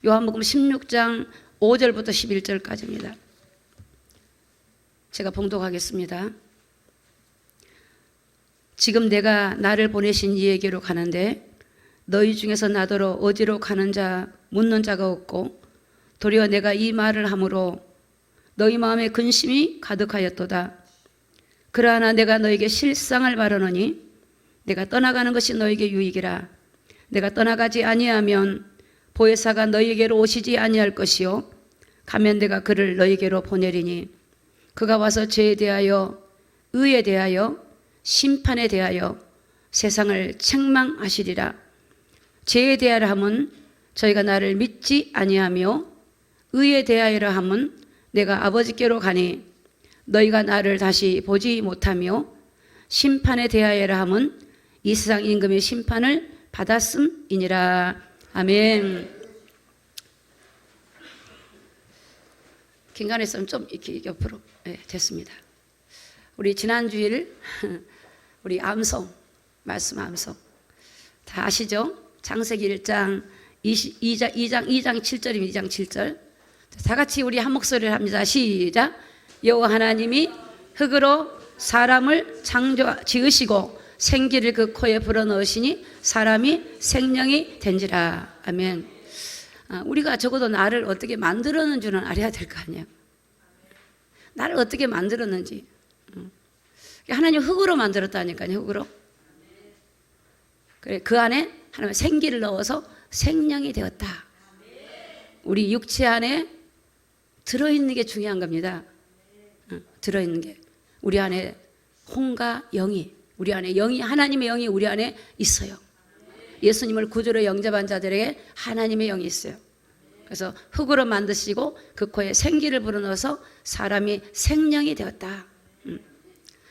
요한복음 16장 5절부터 11절까지입니다. 제가 봉독하겠습니다. 지금 내가 나를 보내신 이에게로 가는데 너희 중에서 나더러 어디로 가는 자 묻는 자가 없고 도리어 내가 이 말을 함으로 너희 마음에 근심이 가득하였도다. 그러나 내가 너에게 실상을 바라노니 내가 떠나가는 것이 너에게 유익이라. 내가 떠나가지 아니하면 보혜사가 너희에게로 오시지 아니할 것이요 가면 내가 그를 너희에게로 보내리니 그가 와서 죄에 대하여 의에 대하여 심판에 대하여 세상을 책망하시리라. 죄에 대하여 함은 저희가 나를 믿지 아니하며 의에 대하여라 함은 내가 아버지께로 가니 너희가 나를 다시 보지 못하며 심판에 대하여라 함은 이 세상 임금의 심판을 받았음이니라. 아멘. 긴간했으면 좀 이렇게 옆으로 됐습니다. 우리 지난주일 우리 암송 말씀 암송 다 아시죠? 창세기 1장 2장 7절입니다. 2장 7절 다 같이 우리 한 목소리를 합니다. 시작. 여호와 하나님이 흙으로 사람을 지으시고 생기를 그 코에 불어넣으시니 사람이 생명이 된지라. 아멘. 우리가 적어도 나를 어떻게 만들었는 줄은 알아야 될 거 아니에요. 나를 어떻게 만들었는지. 하나님 흙으로 만들었다니까요. 흙으로. 그래, 그 안에 하나님 생기를 넣어서 생명이 되었다. 우리 육체 안에 들어있는 게 중요한 겁니다. 들어있는 게 우리 안에 혼과 영이, 우리 안에 영이, 하나님의 영이 우리 안에 있어요. 예수님을 구주로 영접한 자들에게 하나님의 영이 있어요. 그래서 흙으로 만드시고 그 코에 생기를 불어넣어서 사람이 생명이 되었다.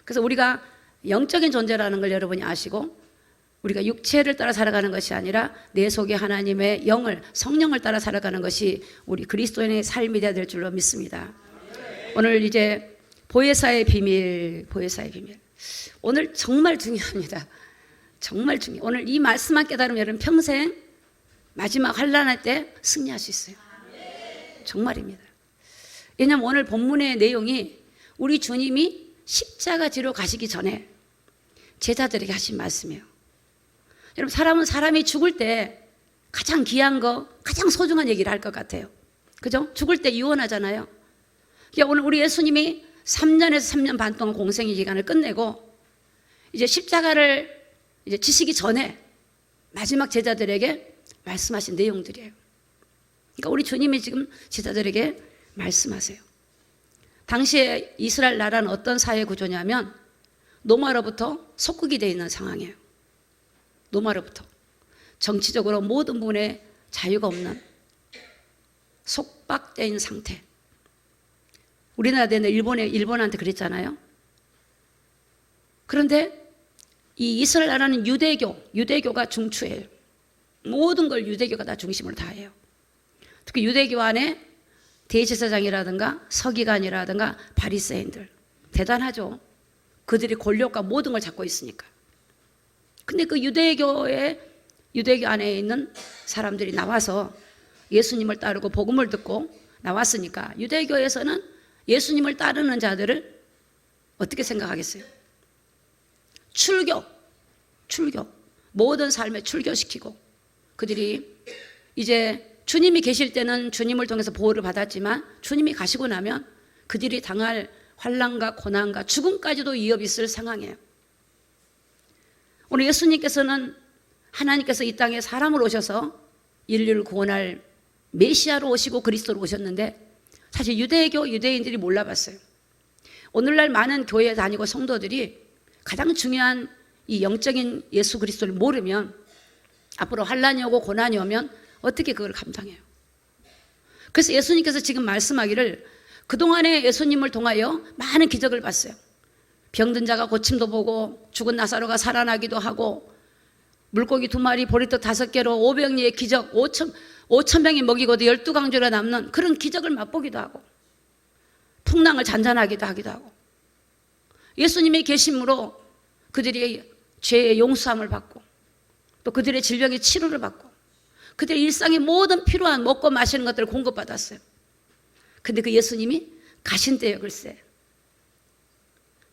그래서 우리가 영적인 존재라는 걸 여러분이 아시고 우리가 육체를 따라 살아가는 것이 아니라 내 속에 하나님의 영을, 성령을 따라 살아가는 것이 우리 그리스도인의 삶이 되어야 될 줄로 믿습니다. 오늘 이제 보혜사의 비밀, 보혜사의 비밀. 오늘 정말 중요합니다. 정말 중요해요. 오늘 이 말씀만 깨달으면 여러분 평생 마지막 환난할 때 승리할 수 있어요. 정말입니다. 왜냐하면 오늘 본문의 내용이 우리 주님이 십자가 지로 가시기 전에 제자들에게 하신 말씀이에요. 여러분 사람은 사람이 죽을 때 가장 귀한 거, 가장 소중한 얘기를 할 것 같아요. 그죠? 죽을 때 유언하잖아요. 그러니까 오늘 우리 예수님이 3년에서 3년 반 동안 공생의 기간을 끝내고 이제 십자가를 이제 지시기 전에 마지막 제자들에게 말씀하신 내용들이에요. 그러니까 우리 주님이 지금 제자들에게 말씀하세요. 당시에 이스라엘 나라는 어떤 사회 구조냐면 노마로부터 속국이 되어 있는 상황이에요. 노마로부터 정치적으로 모든 부분에 자유가 없는 속박되어 있는 상태. 우리나라 때는 일본한테 그랬잖아요. 그런데 이 이스라엘 나라는 유대교가 중추예요. 모든 걸 유대교가 다 중심으로 다 해요. 특히 유대교 안에 대제사장이라든가 서기관이라든가 바리새인들 대단하죠. 그들이 권력과 모든 걸 잡고 있으니까. 근데 그 유대교 안에 있는 사람들이 나와서 예수님을 따르고 복음을 듣고 나왔으니까 유대교에서는 예수님을 따르는 자들을 어떻게 생각하겠어요? 출교, 모든 삶에 출교시키고 그들이 이제 주님이 계실 때는 주님을 통해서 보호를 받았지만 주님이 가시고 나면 그들이 당할 환난과 고난과 죽음까지도 위협이 있을 상황이에요. 오늘 예수님께서는 하나님께서 이 땅에 사람으로 오셔서 인류를 구원할 메시아로 오시고 그리스도로 오셨는데 사실 유대인들이 몰라봤어요. 오늘날 많은 교회에 다니고 성도들이 가장 중요한 이 영적인 예수 그리스도를 모르면 앞으로 환난이 오고 고난이 오면 어떻게 그걸 감당해요? 그래서 예수님께서 지금 말씀하기를 그동안에 예수님을 통하여 많은 기적을 봤어요. 병든 자가 고침도 보고 죽은 나사로가 살아나기도 하고 물고기 2마리 보리떡 5개로 500리의 기적 5,000명이 먹이고도 12강조가 남는 그런 기적을 맛보기도 하고 풍랑을 잔잔하기도 하기도 하고 예수님의 계심으로 그들이 죄의 용서함을 받고 또 그들의 질병의 치료를 받고 그들 일상의 모든 필요한 먹고 마시는 것들을 공급받았어요. 근데 그 예수님이 가신대요. 글쎄,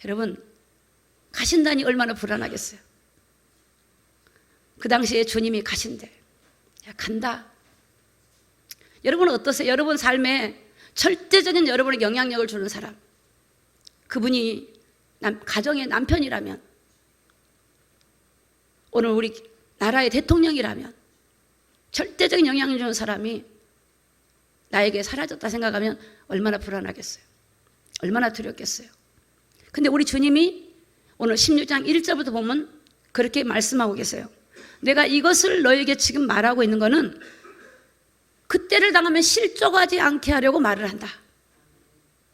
여러분, 가신다니 얼마나 불안하겠어요. 그 당시에 주님이 가신대. 야, 간다. 여러분은 어떠세요? 여러분 삶에 절대적인 여러분의 영향력을 주는 사람, 그분이 가정의 남편이라면, 오늘 우리 나라의 대통령이라면, 절대적인 영향을 주는 사람이 나에게 사라졌다 생각하면 얼마나 불안하겠어요. 얼마나 두렵겠어요. 근데 우리 주님이 오늘 16장 1절부터 보면 그렇게 말씀하고 계세요. 내가 이것을 너에게 지금 말하고 있는 것은 그때를 당하면 실족하지 않게 하려고 말을 한다.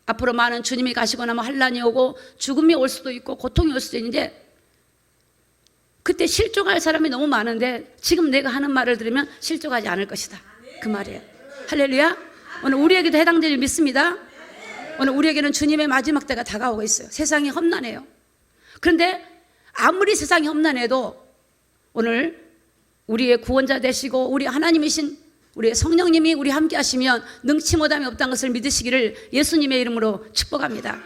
앞으로 많은 주님이 가시고 나면 환난이 오고 죽음이 올 수도 있고 고통이 올 수도 있는데, 그때 실족할 사람이 너무 많은데 지금 내가 하는 말을 들으면 실족하지 않을 것이다, 그 말이에요. 할렐루야. 오늘 우리에게도 해당되지 믿습니다. 오늘 우리에게는 주님의 마지막 때가 다가오고 있어요. 세상이 험난해요. 그런데 아무리 세상이 험난해도 오늘 우리의 구원자 되시고 우리 하나님이신 우리의 성령님이 우리 함께 하시면 능치 못함이 없다는 것을 믿으시기를 예수님의 이름으로 축복합니다.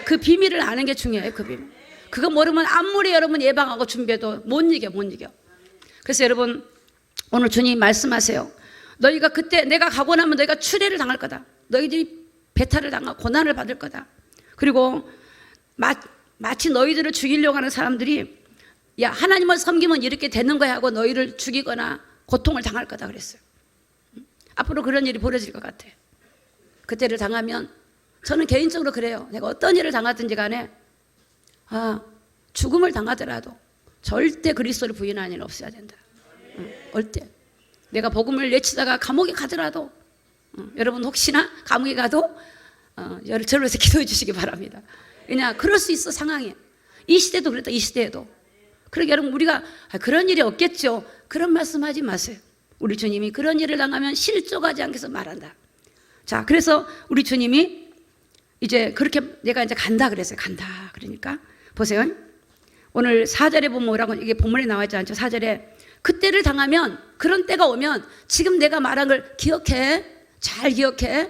그 비밀을 아는 게 중요해요. 그 비밀. 그거 모르면 아무리 여러분 예방하고 준비해도 못 이겨. 그래서 여러분, 오늘 주님이 말씀하세요. 너희가 그때 내가 가고 나면 너희가 추례를 당할 거다. 너희들이 배탈을 당하고 고난을 받을 거다. 그리고 마치 너희들을 죽이려고 하는 사람들이 야, 하나님을 섬기면 이렇게 되는 거야 하고 너희를 죽이거나 고통을 당할 거다 그랬어요. 앞으로 그런 일이 벌어질 것 같아. 그때를 당하면, 저는 개인적으로 그래요. 내가 어떤 일을 당하든지 간에 죽음을 당하더라도 절대 그리스도를 부인하는 일은 없어야 된다. 절대. 내가 복음을 외치다가 감옥에 가더라도, 여러분 혹시나 감옥에 가도 저를 위해서 기도해 주시기 바랍니다. 왜냐, 그럴 수 있어. 상황이 이 시대도 그랬다. 이 시대에도. 그러니까 여러분, 우리가 그런 일이 없겠죠, 그런 말씀하지 마세요. 우리 주님이 그런 일을 당하면 실족하지 않게 해서 말한다. 자, 그래서 우리 주님이 이제 그렇게 내가 이제 간다 그랬어요. 간다. 그러니까 보세요. 오늘 4절에 보면 뭐라고, 이게 본문에 나와 있지 않죠? 4절에 그때를 당하면, 그런 때가 오면 지금 내가 말한 걸 기억해. 잘 기억해.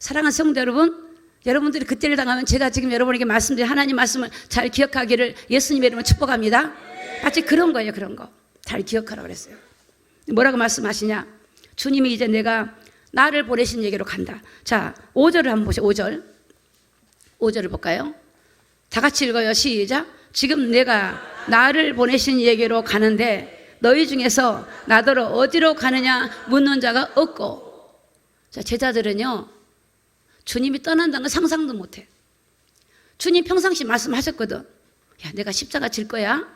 사랑하는 성도 여러분, 여러분들이 그때를 당하면 제가 지금 여러분에게 말씀드린 하나님 말씀을 잘 기억하기를 예수님의 이름으로 축복합니다. 마치 그런 거예요. 그런 거 잘 기억하라고 그랬어요. 뭐라고 말씀하시냐? 주님이 이제 내가 나를 보내신 얘기로 간다. 자, 5절을 한번 보세요. 5절을 볼까요? 다 같이 읽어요. 시작. 지금 내가 나를 보내신 얘기로 가는데 너희 중에서 나더러 어디로 가느냐 묻는 자가 없고. 자, 제자들은요, 주님이 떠난다는 걸 상상도 못해. 주님 평상시 말씀하셨거든. 야, 내가 십자가 질 거야.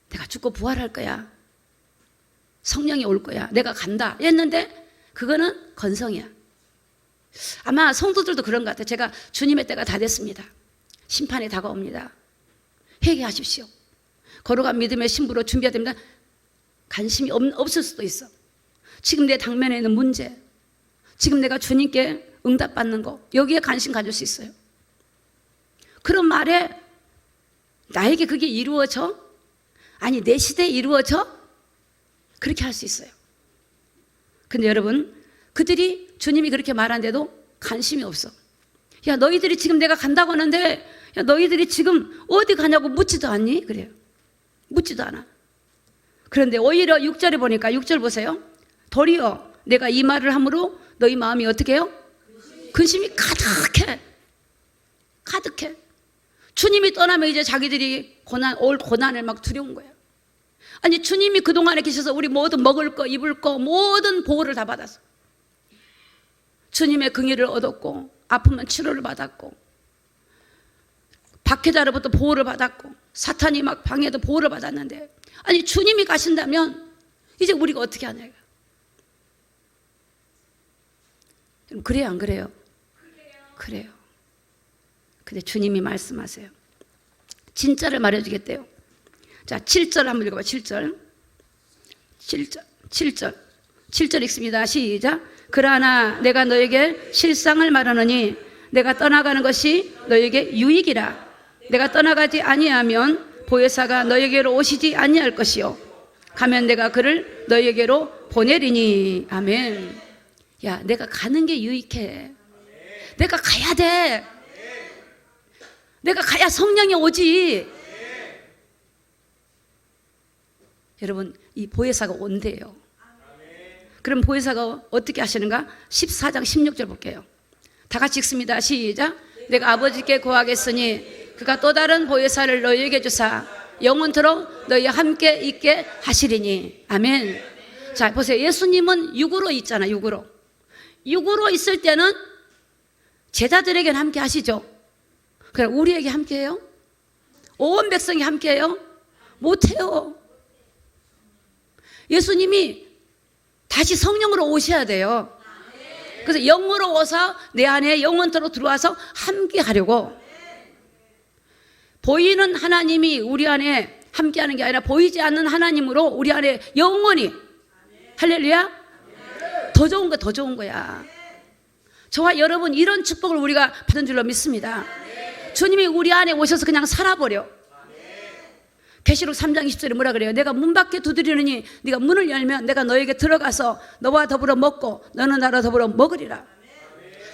내가 죽고 부활할 거야. 성령이 올 거야. 내가 간다 했는데 그거는 건성이야. 아마 성도들도 그런 것 같아요. 제가 주님의 때가 다 됐습니다. 심판이 다가옵니다. 회개하십시오. 거룩한 믿음의 신부로 준비해야 됩니다. 관심이 없을 수도 있어. 지금 내 당면에 있는 문제, 지금 내가 주님께 응답받는 거, 여기에 관심 가질 수 있어요. 그런 말에 나에게 그게 이루어져? 아니, 내 시대에 이루어져? 그렇게 할 수 있어요. 근데 여러분, 그들이 주님이 그렇게 말하는데도 관심이 없어. 야, 너희들이 지금 내가 간다고 하는데, 야, 너희들이 지금 어디 가냐고 묻지도 않니? 그래요. 묻지도 않아. 그런데 오히려 6절에 보니까, 6절 보세요. 도리어 내가 이 말을 함으로 너희 마음이 어떻게 해요? 근심이 가득해. 가득해. 주님이 떠나면 이제 자기들이 올 고난을 막 두려운 거야. 아니, 주님이 그동안에 계셔서 우리 모든 먹을 거, 입을 거, 모든 보호를 다 받았어. 주님의 긍휼을 얻었고, 아프면 치료를 받았고, 박해자로부터 보호를 받았고, 사탄이 막 방해도 보호를 받았는데, 아니, 주님이 가신다면 이제 우리가 어떻게 하냐. 그래요, 안 그래요? 그래요. 근데 주님이 말씀하세요. 진짜를 말해주겠대요. 자, 7절 한번 읽어봐. 7절 읽습니다. 시작. 그러나 내가 너에게 실상을 말하노니 내가 떠나가는 것이 너에게 유익이라. 내가 떠나가지 아니하면 보혜사가 너에게로 오시지 아니할 것이요. 가면 내가 그를 너희에게로 보내리니. 아멘. 야, 내가 가는 게 유익해. 내가 가야 돼. 내가 가야 성령이 오지. 여러분, 이 보혜사가 온대요. 그럼 보혜사가 어떻게 하시는가? 14장 16절 볼게요. 다 같이 읽습니다. 시작. 내가 아버지께 구하겠으니 그가 또 다른 보혜사를 너희에게 주사 영원토록 너희와 함께 있게 하시리니. 아멘. 자, 보세요. 예수님은 육으로 있잖아. 육으로 있을 때는 제자들에게는 함께 하시죠. 그럼 우리에게 함께 해요? 온 백성이 함께 해요? 못해요. 예수님이 다시 성령으로 오셔야 돼요. 그래서 영으로 오서 내 안에 영원토록 들어와서 함께 하려고. 보이는 하나님이 우리 안에 함께 하는 게 아니라 보이지 않는 하나님으로 우리 안에 영원히. 할렐루야. 더 좋은 거야. 저와 여러분, 이런 축복을 우리가 받은 줄로 믿습니다. 주님이 우리 안에 오셔서 그냥 살아버려. 계시록 3장 20절에 뭐라 그래요? 내가 문 밖에 두드리느니 네가 문을 열면 내가 너에게 들어가서 너와 더불어 먹고 너는 나와 더불어 먹으리라.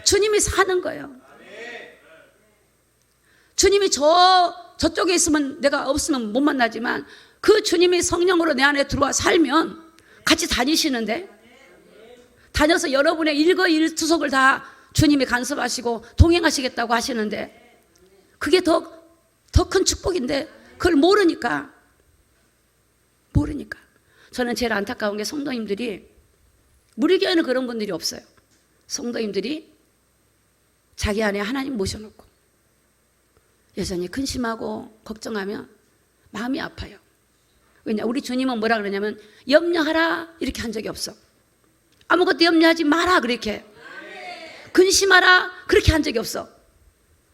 주님이 사는 거예요. 주님이 저쪽에 있으면 내가 없으면 못 만나지만 그 주님이 성령으로 내 안에 들어와 살면 같이 다니시는데, 다녀서 여러분의 일거일투석을 다 주님이 간섭하시고 동행하시겠다고 하시는데, 그게 더 큰 축복인데 그걸 모르니까. 저는 제일 안타까운 게 성도님들이, 우리 교회는 그런 분들이 없어요. 성도님들이 자기 안에 하나님 모셔놓고 여전히 근심하고 걱정하면 마음이 아파요. 왜냐, 우리 주님은 뭐라 그러냐면 염려하라 이렇게 한 적이 없어. 아무것도 염려하지 마라 그렇게, 근심하라 그렇게 한 적이 없어.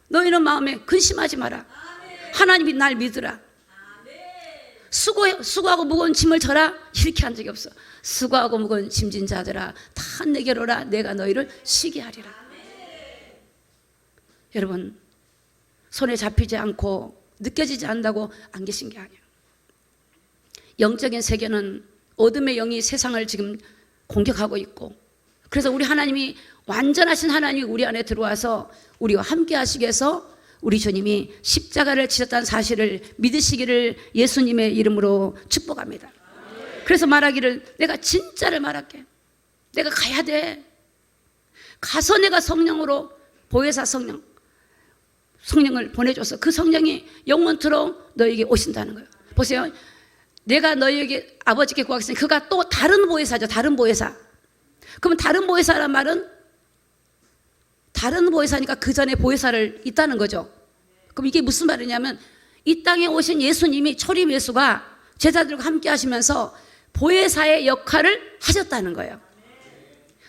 너희는 마음에 근심하지 마라. 하나님이 날 믿으라. 수고하고 무거운 짐을 져라 이렇게 한 적이 없어. 수고하고 무거운 짐진 자들아 다 내게로 오라. 내가 너희를 쉬게 하리라. 여러분, 손에 잡히지 않고 느껴지지 않는다고 안 계신 게 아니에요. 영적인 세계는 어둠의 영이 세상을 지금 공격하고 있고, 그래서 우리 하나님이, 완전하신 하나님이 우리 안에 들어와서 우리와 함께 하시기 위해서 우리 주님이 십자가를 지셨다는 사실을 믿으시기를 예수님의 이름으로 축복합니다. 그래서 말하기를, 내가 진짜를 말할게. 내가 가야 돼. 가서 내가 성령으로, 보혜사 성령을 보내줘서 그 성령이 영원토록 너에게 오신다는 거예요. 보세요. 내가 너희에게 아버지께 구하겠으니 그가 또 다른 보혜사죠. 다른 보혜사. 그러면 다른 보혜사란 말은, 다른 보혜사니까 그 전에 보혜사를 있다는 거죠. 그럼 이게 무슨 말이냐면, 이 땅에 오신 예수님이, 초림 예수가 제자들과 함께 하시면서 보혜사의 역할을 하셨다는 거예요.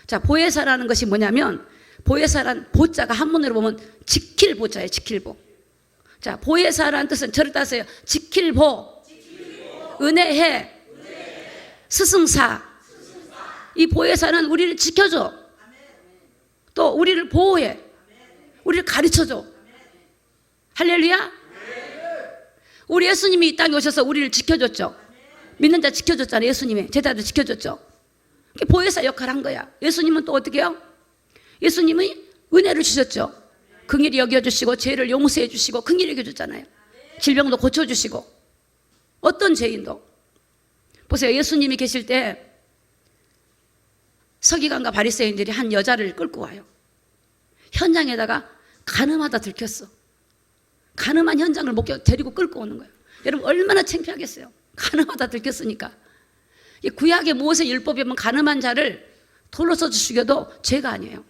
자, 보혜사라는 것이 뭐냐면, 보혜사란 보자가 한문으로 보면 지킬 보자예요. 지킬 보. 자, 보혜사라는 뜻은 저를 따서요. 지킬 보, 은혜해, 스승사. 이 보혜사는 우리를 지켜줘. 또 우리를 보호해. 우리를 가르쳐줘. 할렐루야. 우리 예수님이 이 땅에 오셔서 우리를 지켜줬죠. 믿는 자 지켜줬잖아요. 예수님이 제자들 지켜줬죠. 보혜사 역할을 한 거야. 예수님은 또 어떻게 해요? 예수님이 은혜를 주셨죠. 긍휼히 여겨주시고 죄를 용서해 주시고 긍휼히 여겨줬잖아요. 질병도 고쳐주시고 어떤 죄인도. 보세요. 예수님이 계실 때 서기관과 바리새인들이 한 여자를 끌고 와요. 현장에다가 가늠하다 들켰어. 가늠한 현장을 데리고 끌고 오는 거예요. 여러분, 얼마나 창피하겠어요. 가늠하다 들켰으니까. 이 구약의 모세 율법에 보면 가늠한 자를 돌로 써 죽여도 죄가 아니에요.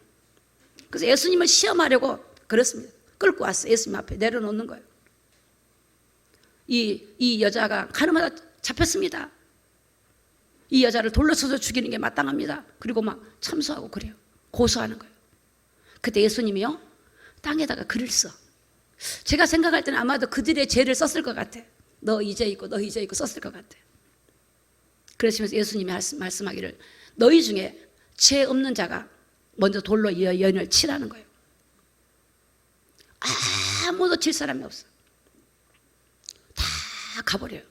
그래서 예수님을 시험하려고 그렇습니다. 끌고 왔어요. 예수님 앞에 내려놓는 거예요. 이 여자가 가늠하다 잡혔습니다. 이 여자를 돌로 쳐서 죽이는 게 마땅합니다. 그리고 막 참소하고 그래요. 고소하는 거예요. 그때 예수님이요, 땅에다가 글을 써. 제가 생각할 때는 아마도 그들의 죄를 썼을 것 같아. 너 이 죄 있고 너 이 죄 있고 썼을 것 같아. 그러시면서 예수님이 말씀하기를, 너희 중에 죄 없는 자가 먼저 돌로 이 여인을 치라는 거예요. 아무도 칠 사람이 없어. 다 가버려요.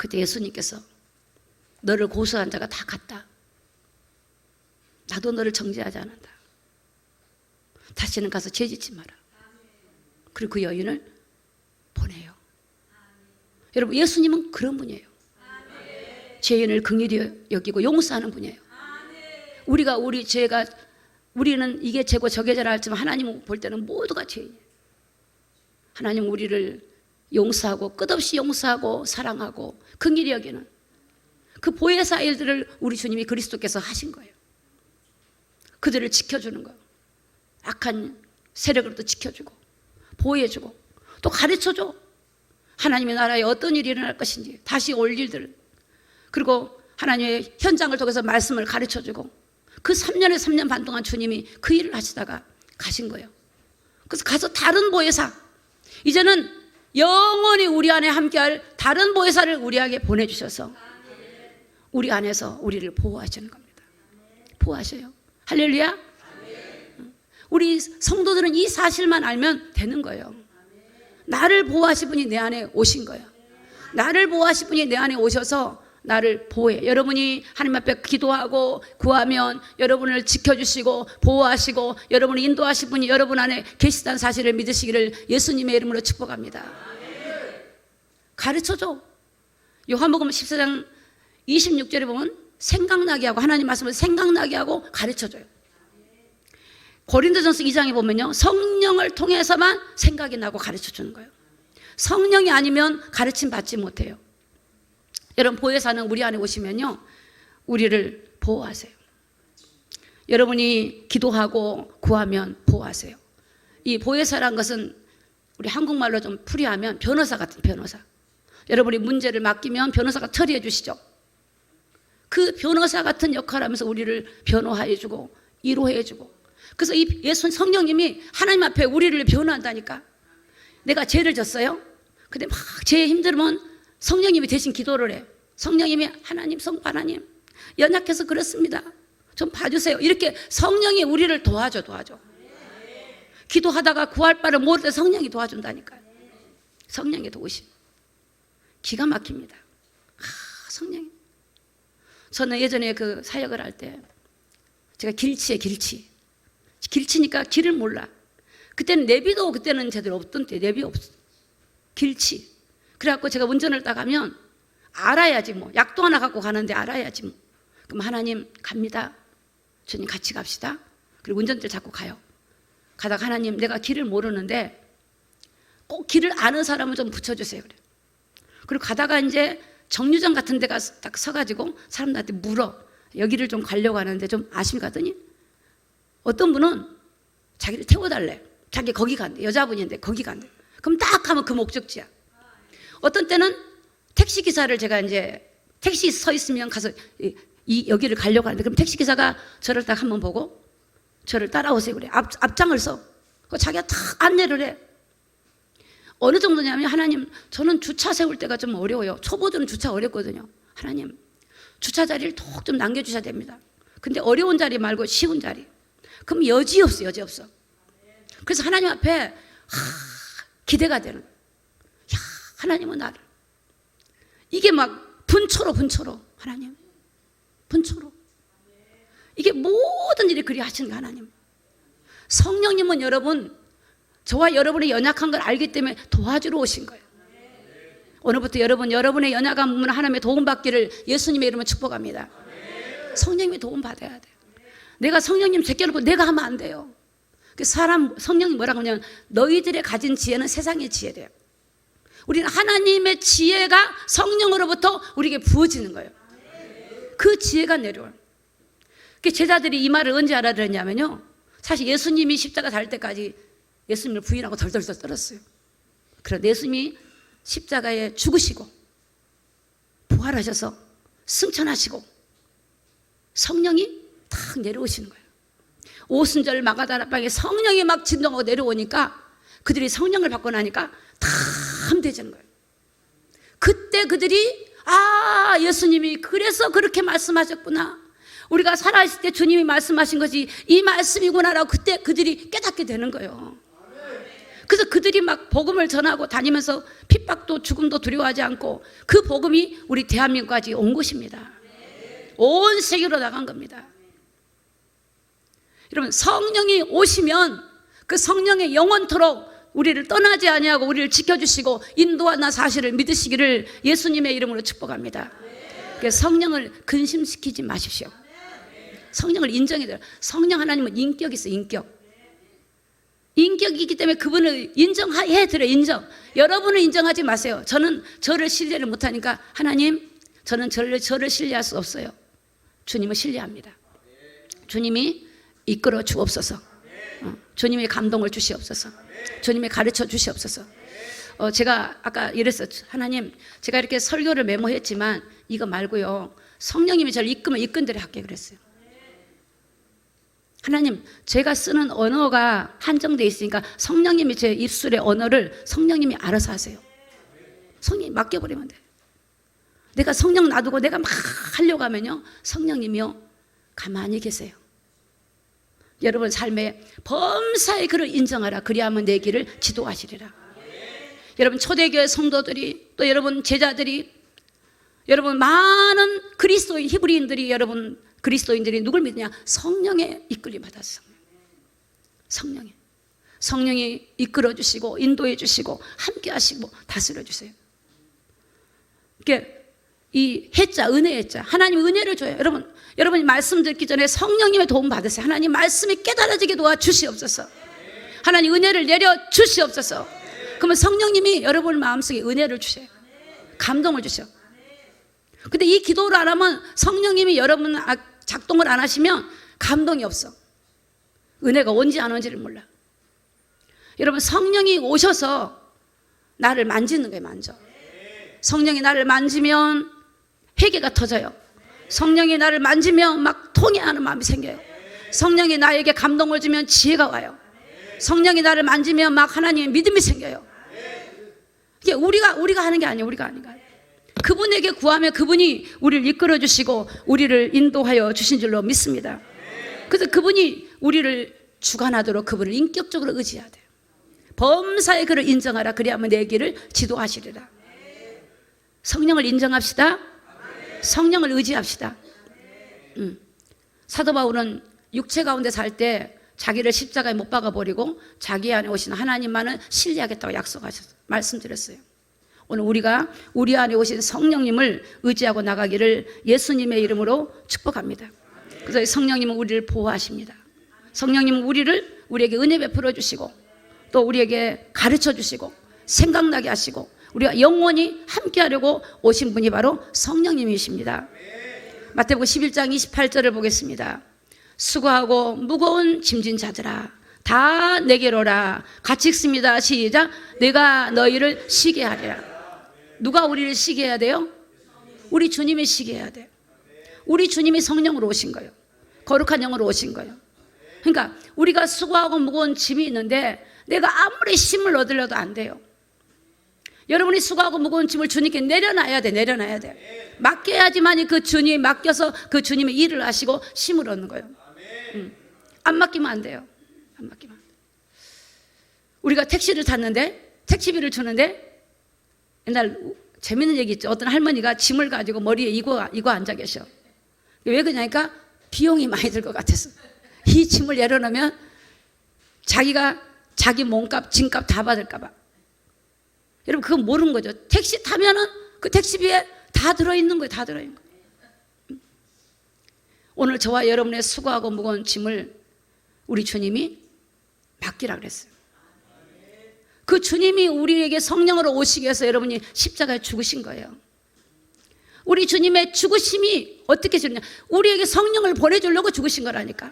그때 예수님께서 너를 고소한 자가 다 갔다. 나도 너를 정죄하지 않는다. 다시는 가서 죄짓지 마라. 그리고 그 여인을 보내요. 여러분, 예수님은 그런 분이에요. 죄인을 긍휼히 여기고 용서하는 분이에요. 우리가 우리 죄가, 우리는 이게 죄고 저게 죄라 할지만 하나님 볼 때는 모두가 죄인이에요. 하나님 우리를 용서하고 끝없이 용서하고 사랑하고 긍휼히 여기는 그 보혜사 일들을 우리 주님이 그리스도께서 하신 거예요. 그들을 지켜주는 거예요. 악한 세력으로부터 지켜주고 보호해주고 또 가르쳐줘. 하나님의 나라에 어떤 일이 일어날 것인지 다시 올 일들을, 그리고 하나님의 현장을 통해서 말씀을 가르쳐주고 그 3년에 3년 반 동안 주님이 그 일을 하시다가 가신 거예요. 그래서 가서 다른 보혜사, 이제는 영원히 우리 안에 함께할 다른 보혜사를 우리에게 보내주셔서 우리 안에서 우리를 보호하시는 겁니다. 보호하셔요. 할렐루야. 우리 성도들은 이 사실만 알면 되는 거예요. 나를 보호하신 분이 내 안에 오신 거예요. 나를 보호하신 분이 내 안에 오셔서 나를 보호해. 여러분이 하나님 앞에 기도하고 구하면 여러분을 지켜주시고 보호하시고 여러분을 인도하신 분이 여러분 안에 계시다는 사실을 믿으시기를 예수님의 이름으로 축복합니다. 가르쳐줘. 요한복음 14장 26절에 보면 생각나게 하고, 하나님 말씀을 생각나게 하고 가르쳐줘요. 고린도전서 2장에 보면요, 성령을 통해서만 생각이 나고 가르쳐주는 거예요. 성령이 아니면 가르침 받지 못해요. 여러분, 보혜사는 우리 안에 오시면요, 우리를 보호하세요. 여러분이 기도하고 구하면 보호하세요. 이 보혜사란 것은 우리 한국말로 좀 풀이하면 변호사 같은 변호사. 여러분이 문제를 맡기면 변호사가 처리해 주시죠. 그 변호사 같은 역할을 하면서 우리를 변호해 주고 위로해 주고. 그래서 이 예수 성령님이 하나님 앞에 우리를 변호한다니까. 내가 죄를 졌어요. 근데 막 죄에 힘들면 성령님이 대신 기도를 해. 성령님이 하나님, 하나님 연약해서 그렇습니다. 좀 봐주세요. 이렇게 성령이 우리를 도와줘. 기도하다가 구할 바를 모를 때 성령이 도와준다니까요. 성령의 도우심. 기가 막힙니다. 성령이. 저는 예전에 그 사역을 할 때 제가 길치니까 길을 몰라. 그때는 내비도 그때는 제대로 없던 때, 내비 없어. 길치. 그래갖고 제가 운전을 딱 하면 알아야지 뭐. 약도 하나 갖고 가는데 알아야지 뭐. 그럼 하나님 갑니다. 주님 같이 갑시다. 그리고 운전대를 잡고 가요. 가다가 하나님 내가 길을 모르는데 꼭 길을 아는 사람을 좀 붙여주세요. 그래요. 그리고 가다가 이제 정류장 같은 데 가서 딱 서가지고 사람들한테 물어. 여기를 좀 가려고 하는데 좀 아십니까? 하더니 어떤 분은 자기를 태워달래. 자기 거기 간대. 여자분인데 거기 간대. 그럼 딱 가면 그 목적지야. 어떤 때는 택시기사를 제가 이제 택시 서 있으면 가서 여기를 가려고 하는데 그럼 택시기사가 저를 딱 한번 보고 저를 따라오세요. 그래. 앞장을 서. 자기가 탁 안내를 해. 어느 정도냐면 하나님 저는 주차 세울 때가 좀 어려워요. 초보들은 주차 어렵거든요. 하나님 주차 자리를 톡 좀 남겨주셔야 됩니다. 근데 어려운 자리 말고 쉬운 자리. 그럼 여지 없어. 그래서 하나님 앞에 기대가 되는. 야, 하나님은 나를. 이게 막 분초로 하나님. 분초로. 이게 모든 일이 그리 하시는 거 하나님. 성령님은 여러분 저와 여러분의 연약한 걸 알기 때문에 도와주러 오신 거예요. 오늘부터 여러분의 연약한 부분 하나님의 도움 받기를 예수님의 이름으로 축복합니다. 성령님의 도움 받아야 돼요. 내가 성령님 제껴놓고 내가 하면 안 돼요. 성령이 뭐라고 하냐면 너희들의 가진 지혜는 세상의 지혜래요. 우리는 하나님의 지혜가 성령으로부터 우리에게 부어지는 거예요. 그 지혜가 내려와요. 제자들이 이 말을 언제 알아들었냐면요, 사실 예수님이 십자가 달 때까지 예수님을 부인하고 덜덜덜 떨었어요. 그런데 예수님이 십자가에 죽으시고 부활하셔서 승천하시고 성령이 탁 내려오시는 거예요. 오순절 마가다라방에 성령이 막 진동하고 내려오니까 그들이 성령을 받고 나니까 다 함대해지는 거예요. 그때 그들이 예수님이 그래서 그렇게 말씀하셨구나. 우리가 살아있을 때 주님이 말씀하신 것이 이 말씀이구나라고 그때 그들이 깨닫게 되는 거예요. 그래서 그들이 막 복음을 전하고 다니면서 핍박도 죽음도 두려워하지 않고 그 복음이 우리 대한민국까지 온 것입니다. 온 세계로 나간 겁니다. 여러분, 성령이 오시면 그 성령의 영원토록 우리를 떠나지 아니하고 우리를 지켜주시고 인도하나 사실을 믿으시기를 예수님의 이름으로 축복합니다. 성령을 근심시키지 마십시오. 성령을 인정해야 돼요. 성령 하나님은 인격이 있어요. 인격이 있기 때문에 그분을 인정해야 돼요. 인정. 여러분은 인정하지 마세요. 저는 저를 신뢰를 못하니까 하나님, 저는 저를 신뢰할 수 없어요. 주님을 신뢰합니다. 주님이 이끌어 주옵소서. 주님의 감동을 주시옵소서. 주님이 가르쳐 주시옵소서. 제가 아까 이랬어요. 하나님, 제가 이렇게 설교를 메모했지만 이거 말고요, 성령님이 저를 이끄면 이끈 대로 할게 그랬어요. 하나님, 제가 쓰는 언어가 한정되어 있으니까 성령님이 제 입술의 언어를 성령님이 알아서 하세요. 성령이 맡겨버리면 돼요. 내가 성령 놔두고 내가 막 하려고 하면요, 성령님이요 가만히 계세요. 여러분 삶에 범사의 그를 인정하라. 그리하면 내 길을 지도하시리라. 여러분 초대교회 성도들이, 또 여러분 제자들이, 여러분 많은 그리스도인 히브리인들이, 여러분 그리스도인들이 누굴 믿느냐? 성령의 이끌림 받았어. 성령이 이끌어 주시고 인도해 주시고 함께 하시고 다스려 주세요. 이렇게 이 해자, 은혜의 해자, 하나님 은혜를 줘요. 여러분이 말씀 듣기 전에 성령님의 도움 받으세요. 하나님 말씀이 깨달아지게 도와주시옵소서. 하나님 은혜를 내려 주시옵소서. 그러면 성령님이 여러분 마음속에 은혜를 주셔요. 감동을 주셔요. 근데 이 기도를 안 하면, 성령님이 여러분 작동을 안 하시면 감동이 없어. 은혜가 온지 안 온지를 몰라. 여러분 성령이 오셔서 나를 만지는 거예요. 만져. 성령이 나를 만지면 회개가 터져요. 성령이 나를 만지면 막 통회하는 마음이 생겨요. 성령이 나에게 감동을 주면 지혜가 와요. 성령이 나를 만지면 막 하나님의 믿음이 생겨요. 이게 우리가 하는 게 아니에요. 우리가 하는 거 아니에요. 그분에게 구하면 그분이 우리를 이끌어 주시고 우리를 인도하여 주신 줄로 믿습니다. 그래서 그분이 우리를 주관하도록 그분을 인격적으로 의지해야 돼요. 범사의 그를 인정하라. 그리하면 내 길을 지도하시리라. 성령을 인정합시다. 성령을 의지합시다. 사도 바울은 육체 가운데 살 때 자기를 십자가에 못 박아버리고 자기 안에 오신 하나님만은 신뢰하겠다고 약속하셨어요. 말씀드렸어요. 오늘 우리가 우리 안에 오신 성령님을 의지하고 나가기를 예수님의 이름으로 축복합니다. 그래서 성령님은 우리를 보호하십니다. 성령님은 우리에게 은혜 베풀어 주시고 또 우리에게 가르쳐 주시고 생각나게 하시고 우리가 영원히 함께하려고 오신 분이 바로 성령님이십니다. 마태복음 11장 28절을 보겠습니다. 수고하고 무거운 짐진 자들아 다 내게로 오라. 같이 읽습니다. 시작. 내가 너희를 쉬게 하리라. 누가 우리를 쉬게 해야 돼요? 우리 주님이 쉬게 해야 돼요. 우리 주님이 성령으로 오신 거예요. 거룩한 영으로 오신 거예요. 그러니까 우리가 수고하고 무거운 짐이 있는데 내가 아무리 힘을 얻으려도 안 돼요. 여러분이 수고하고 무거운 짐을 주님께 내려놔야 돼. 맡겨야지만 그 주님이 맡겨서 그 주님의 일을 하시고 힘을 얻는 거예요. 안 맡기면 안 돼요. 우리가 택시를 탔는데 택시비를 주는데 옛날 재밌는 얘기 있죠. 어떤 할머니가 짐을 가지고 머리에 이고 앉아 계셔. 왜 그러냐니까 비용이 많이 들 것 같아서. 이 짐을 내려놓으면 자기가 자기 몸값, 짐값 다 받을까 봐. 여러분 그건 모르는 거죠. 택시 타면은 그 택시비에 다 들어있는 거예요. 다 들어있는 거예요. 오늘 저와 여러분의 수고하고 무거운 짐을 우리 주님이 맡기라 그랬어요. 그 주님이 우리에게 성령으로 오시기 위해서 여러분이 십자가에 죽으신 거예요. 우리 주님의 죽으심이 어떻게 죽느냐? 우리에게 성령을 보내주려고 죽으신 거라니까.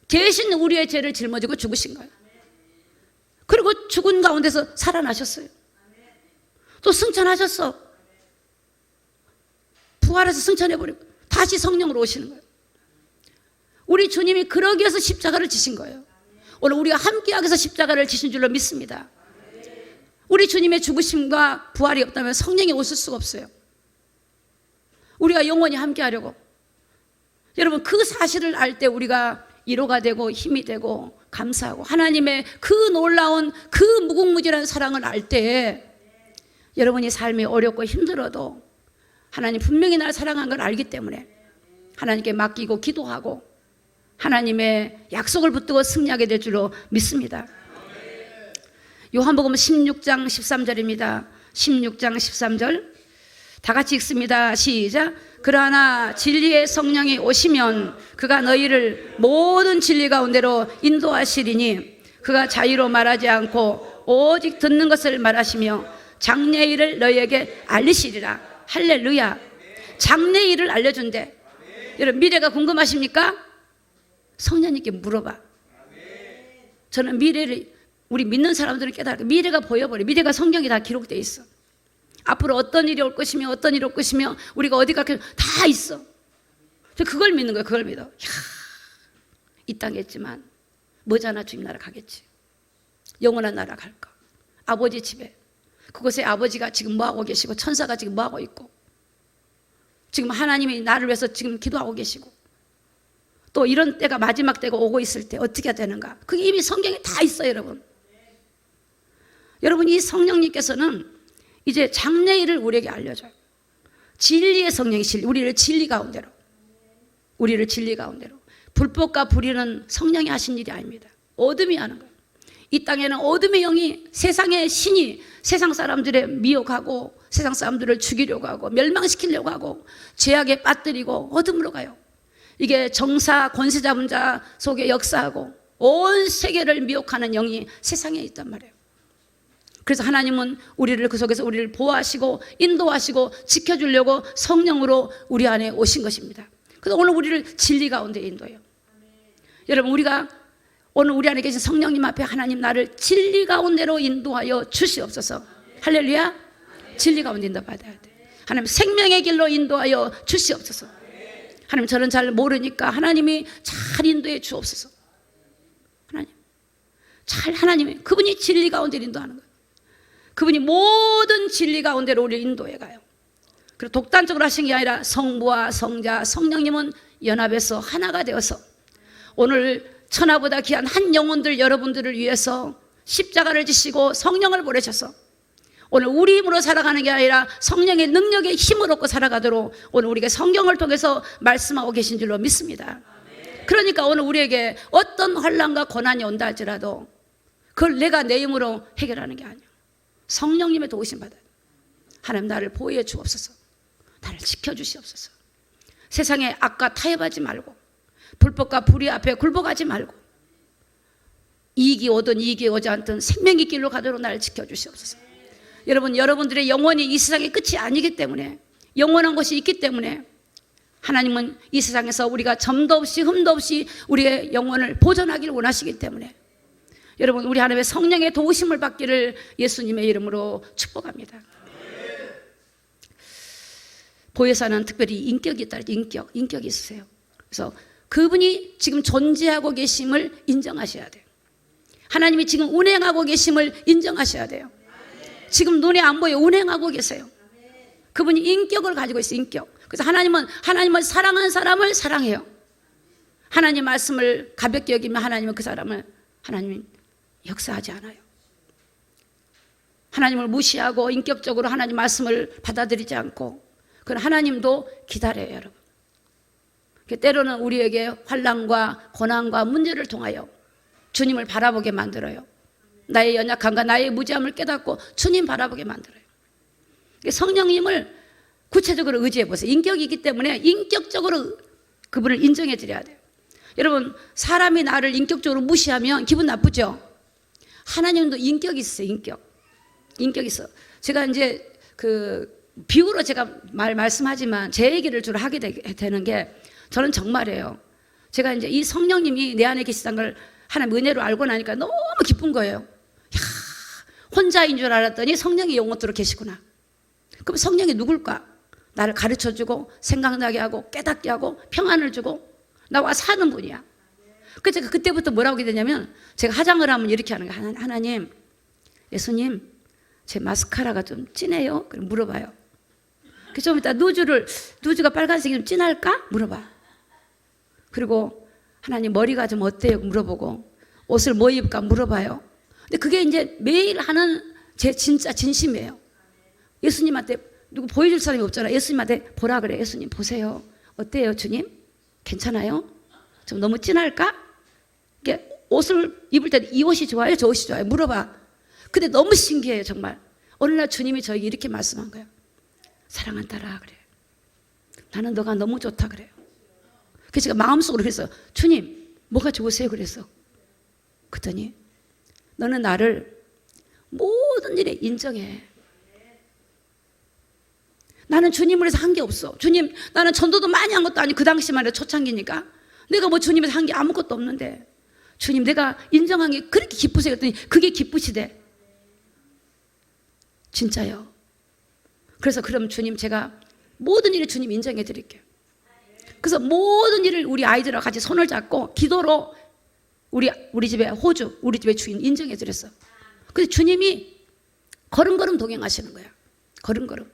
대신 우리의 죄를 짊어지고 죽으신 거예요. 그리고 죽은 가운데서 살아나셨어요. 또 승천하셨어. 부활해서 승천해버리고 다시 성령으로 오시는 거예요. 우리 주님이 그러기 위해서 십자가를 지신 거예요. 오늘 우리가 함께하기 위해서 십자가를 지신 줄로 믿습니다. 우리 주님의 죽으심과 부활이 없다면 성령이 오실 수가 없어요. 우리가 영원히 함께하려고. 여러분 그 사실을 알 때 우리가 위로가 되고 힘이 되고 감사하고 하나님의 그 놀라운 그 무궁무진한 사랑을 알 때에 여러분이 삶이 어렵고 힘들어도 하나님 분명히 날 사랑한 걸 알기 때문에 하나님께 맡기고 기도하고 하나님의 약속을 붙들고 승리하게 될 줄로 믿습니다. 요한복음 16장 13절입니다. 16장 13절 다 같이 읽습니다. 시작. 그러나 진리의 성령이 오시면 그가 너희를 모든 진리 가운데로 인도하시리니 그가 자유로 말하지 않고 오직 듣는 것을 말하시며 장래일을 너희에게 알리시리라. 할렐루야. 장래일을 알려준대. 여러분 미래가 궁금하십니까? 성령님께 물어봐. 저는 미래를 우리 믿는 사람들은 깨달아. 미래가 보여버려. 미래가 성경에 다 기록되어 있어. 앞으로 어떤 일이 올 것이며 어떤 일이 올 것이며 우리가 어디 갈까 다 있어. 그걸 믿는 거예요. 그걸 믿어. 이 땅에 있지만 머지않아 주님 나라 가겠지. 영원한 나라 갈까. 아버지 집에. 그곳에 아버지가 지금 뭐하고 계시고 천사가 지금 뭐하고 있고 지금 하나님이 나를 위해서 지금 기도하고 계시고 또 이런 때가 마지막 때가 오고 있을 때 어떻게 해야 되는가. 그게 이미 성경에 다 있어요. 여러분. 여러분 이 성령님께서는 이제 장래일을 우리에게 알려줘요. 진리의 성령이 우리를 진리 가운데로 불법과 불의는 성령이 하신 일이 아닙니다. 어둠이 하는 거예요. 이 땅에는 어둠의 영이 세상의 신이 세상 사람들의 미혹하고 세상 사람들을 죽이려고 하고 멸망시키려고 하고 죄악에 빠뜨리고 어둠으로 가요. 이게 정사 권세 잡은 자 속에 역사하고 온 세계를 미혹하는 영이 세상에 있단 말이에요. 그래서 하나님은 우리를 그 속에서 우리를 보호하시고 인도하시고 지켜주려고 성령으로 우리 안에 오신 것입니다. 그래서 오늘 우리를 진리 가운데 인도해요. 여러분 우리가 오늘 우리 안에 계신 성령님 앞에 하나님 나를 진리 가운데로 인도하여 주시옵소서. 할렐루야. 진리 가운데 인도받아야 돼. 하나님 생명의 길로 인도하여 주시옵소서. 하나님 저는 잘 모르니까 하나님이 잘 인도해 주옵소서. 하나님이 그분이 진리 가운데 인도하는 거예요. 그분이 모든 진리 가운데로 우리를 인도해 가요. 그리고 독단적으로 하신 게 아니라 성부와 성자 성령님은 연합해서 하나가 되어서 오늘 천하보다 귀한 한 영혼들 여러분들을 위해서 십자가를 지시고 성령을 보내셔서 오늘 우리 힘으로 살아가는 게 아니라 성령의 능력의 힘을 얻고 살아가도록 오늘 우리에게 성경을 통해서 말씀하고 계신 줄로 믿습니다. 그러니까 오늘 우리에게 어떤 환난과 고난이 온다 할지라도 그걸 내가 내 힘으로 해결하는 게 아니야. 성령님의 도우심 받아요. 하나님 나를 보호해 주옵소서. 나를 지켜주시옵소서. 세상에 악과 타협하지 말고 불법과 불의 앞에 굴복하지 말고 이익이 오든 이익이 오지 않든 생명의 길로 가도록 나를 지켜주시옵소서. 여러분 여러분들의 영혼이 이 세상의 끝이 아니기 때문에 영원한 것이 있기 때문에 하나님은 이 세상에서 우리가 점도 없이 흠도 없이 우리의 영혼을 보존하기를 원하시기 때문에 여러분 우리 하나님의 성령의 도우심을 받기를 예수님의 이름으로 축복합니다. 보혜사는 특별히 인격이 있다. 인격이 있으세요. 그래서 그분이 지금 존재하고 계심을 인정하셔야 돼요. 하나님이 지금 운행하고 계심을 인정하셔야 돼요. 지금 눈에 안 보여 운행하고 계세요. 그분이 인격을 가지고 있어요. 인격. 그래서 하나님은 사랑한 사람을 사랑해요. 하나님 말씀을 가볍게 여기면 하나님은 그 사람을 하나님이 역사하지 않아요. 하나님을 무시하고 인격적으로 하나님 말씀을 받아들이지 않고 그건 하나님도 기다려요. 여러분. 때로는 우리에게 환난과 고난과 문제를 통하여 주님을 바라보게 만들어요. 나의 연약함과 나의 무지함을 깨닫고 주님 바라보게 만들어요. 성령님을 구체적으로 의지해 보세요. 인격이기 때문에 인격적으로 그분을 인정해 드려야 돼요. 여러분 사람이 나를 인격적으로 무시하면 기분 나쁘죠? 하나님도 인격이 있어요. 인격 있어. 제가 이제 비유로 제가 말씀하지만 제 얘기를 주로 하게 되는 게 저는 정말이에요. 제가 이제 이 성령님이 내 안에 계시다는 걸 하나님 은혜로 알고 나니까 너무 기쁜 거예요. 야, 혼자인 줄 알았더니 성령이 영원토록 계시구나. 그럼 성령이 누굴까? 나를 가르쳐주고 생각나게 하고 깨닫게 하고 평안을 주고 나와 사는 분이야. 그래서 제가 그때부터 뭐라고 하게 되냐면 제가 화장을 하면 이렇게 하는 거예요. 하나님, 예수님 제 마스카라가 좀 진해요? 그럼 물어봐요. 그래서 좀 이따 누즈가 빨간색이 좀 진할까? 물어봐. 그리고 하나님 머리가 좀 어때요? 물어보고 옷을 뭐 입을까 물어봐요. 근데 그게 이제 매일 하는 제 진짜 진심이에요. 예수님한테 누구 보여줄 사람이 없잖아. 예수님한테 보라 그래. 예수님 보세요. 어때요 주님? 괜찮아요? 좀 너무 진할까? 이게 옷을 입을 때 이 옷이 좋아요? 저 옷이 좋아요? 물어봐. 근데 너무 신기해요 정말. 어느 날 주님이 저에게 이렇게 말씀한 거예요. 사랑한 딸아 그래. 나는 너가 너무 좋다 그래요. 그래서 제가 마음속으로 그랬어요. 주님 뭐가 좋으세요? 그래서 그랬더니 너는 나를 모든 일에 인정해. 나는 주님을 위해서 한 게 없어. 주님 나는 전도도 많이 한 것도 아니고 그 당시만 해도 초창기니까 내가 뭐 주님에서 한 게 아무것도 없는데 주님 내가 인정한 게 그렇게 기쁘세요? 그랬더니 그게 기쁘시대. 진짜요. 그래서 그럼 주님 제가 모든 일을 주님 인정해 드릴게요. 그래서 모든 일을 우리 아이들하고 같이 손을 잡고 기도로 우리 집에 호주, 우리 집의 주인 인정해 드렸어. 그래서 주님이 걸음걸음 동행하시는 거야. 걸음걸음.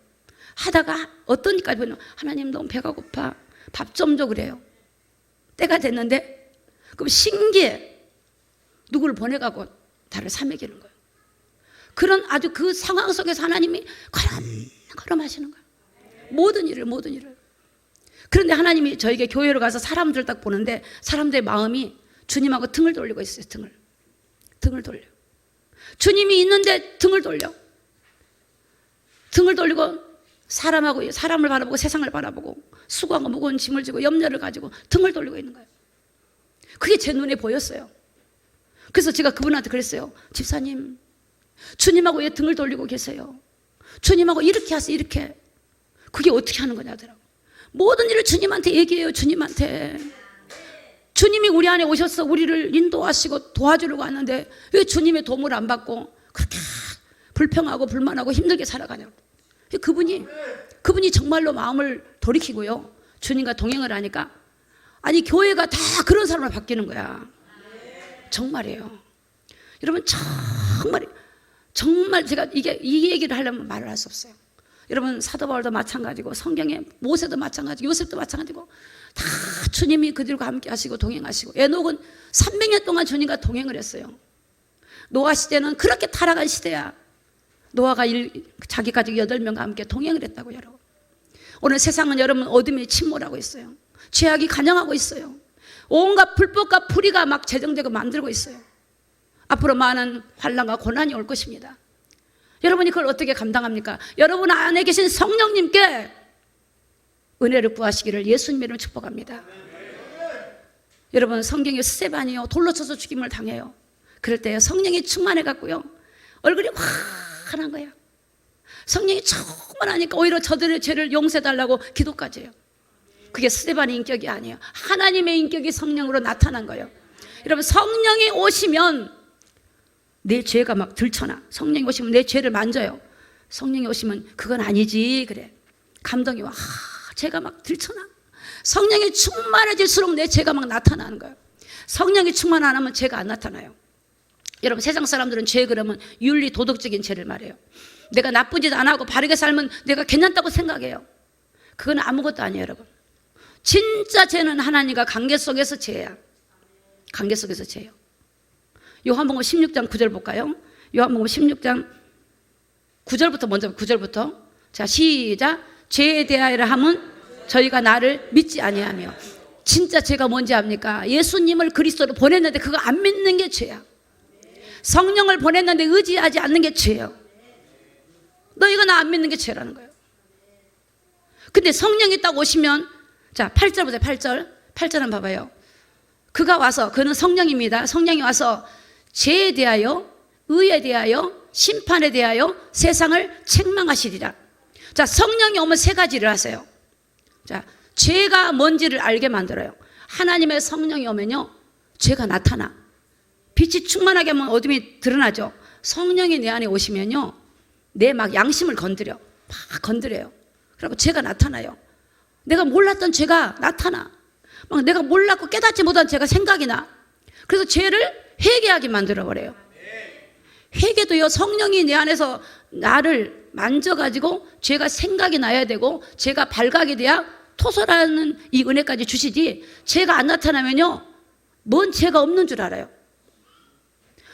하다가 어떤 일까지 보면 하나님 너무 배가 고파. 밥 좀 줘 그래요. 때가 됐는데 그럼 신기해. 누구를 보내가고 나를 사먹이는 거예요. 그런 아주 그 상황 속에서 하나님이 걸음 하시는 거예요. 모든 일을. 그런데 하나님이 저에게 교회로 가서 사람들 딱 보는데 사람들의 마음이 주님하고 등을 돌리고 있어요. 등을 돌려. 주님이 있는데 등을 돌리고 사람을 바라보고 세상을 바라보고 수고하고 무거운 짐을 지고 염려를 가지고 등을 돌리고 있는 거예요. 그게 제 눈에 보였어요. 그래서 제가 그분한테 그랬어요. 집사님 주님하고 왜 등을 돌리고 계세요? 주님하고 이렇게 하세요. 이렇게. 그게 어떻게 하는 거냐 하더라고. 모든 일을 주님한테 얘기해요. 주님한테. 주님이 우리 안에 오셔서 우리를 인도하시고 도와주려고 하는데 왜 주님의 도움을 안 받고 그렇게 불평하고 불만하고 힘들게 살아가냐고. 그분이 정말로 마음을 돌이키고요. 주님과 동행을 하니까 아니 교회가 다 그런 사람으로 바뀌는 거야. 정말이에요. 여러분 정말 제가 이 얘기를 하려면 말을 할 수 없어요. 여러분 사도 바울도 마찬가지고 성경에 모세도 마찬가지고 요셉도 마찬가지고 다 주님이 그들과 함께 하시고 동행하시고 에녹은 300년 동안 주님과 동행을 했어요. 노아 시대는 그렇게 타락한 시대야. 노아가 자기 가족 8명과 함께 동행을 했다고 여러분. 오늘 세상은 여러분 어둠이 침몰하고 있어요. 죄악이 간영하고 있어요. 온갖 불법과 불의가 막 재정되고 만들고 있어요. 앞으로 많은 환난과 고난이 올 것입니다. 여러분이 그걸 어떻게 감당합니까? 여러분 안에 계신 성령님께 은혜를 구하시기를 예수님 이름으로 축복합니다. 여러분 성경에 스데반이요 돌로 쳐서 죽임을 당해요. 그럴 때 성령이 충만해 갖고요 얼굴이 환한 거예요. 성령이 충만하니까 오히려 저들의 죄를 용서해 달라고 기도까지 해요. 그게 스데반의 인격이 아니에요. 하나님의 인격이 성령으로 나타난 거예요. 여러분 성령이 오시면 내 죄가 막 들쳐나. 성령이 오시면 내 죄를 만져요. 성령이 오시면 그건 아니지 그래. 감동이 와. 죄가 막 들쳐나. 성령이 충만해질수록 내 죄가 막 나타나는 거예요. 성령이 충만 안 하면 죄가 안 나타나요. 여러분 세상 사람들은 죄 그러면 윤리 도덕적인 죄를 말해요. 내가 나쁜 짓 안 하고 바르게 살면 내가 괜찮다고 생각해요. 그건 아무것도 아니에요 여러분. 진짜 죄는 하나님과 관계 속에서 죄야. 관계 속에서 죄예요. 요한복음 16장 9절 볼까요? 요한복음 16장 9절부터 먼저 9절부터 자 시작. 죄에 대하여라 함은 저희가 나를 믿지 아니하며. 진짜 죄가 뭔지 압니까? 예수님을 그리스도로 보냈는데 그거 안 믿는 게 죄야. 성령을 보냈는데 의지하지 않는 게 죄예요. 너희가 나 안 믿는 게 죄라는 거예요. 근데 성령이 딱 오시면 자 8절 보세요. 8절 한번 봐봐요. 그가 와서 그는 성령입니다. 성령이 와서 죄에 대하여 의에 대하여 심판에 대하여 세상을 책망하시리라. 자 성령이 오면 세 가지를 하세요. 자 죄가 뭔지를 알게 만들어요. 하나님의 성령이 오면요 죄가 나타나. 빛이 충만하게 하면 어둠이 드러나죠. 성령이 내 안에 오시면요 내 막 양심을 건드려. 막 건드려요. 그리고 죄가 나타나요. 내가 몰랐던 죄가 나타나. 막 내가 몰랐고 깨닫지 못한 죄가 생각이 나. 그래서 죄를 회개하게 만들어버려요. 회개도요 성령이 내 안에서 나를 만져가지고 죄가 생각이 나야 되고 죄가 발각이 돼야 토설하는 이 은혜까지 주시지. 죄가 안 나타나면요 뭔 죄가 없는 줄 알아요.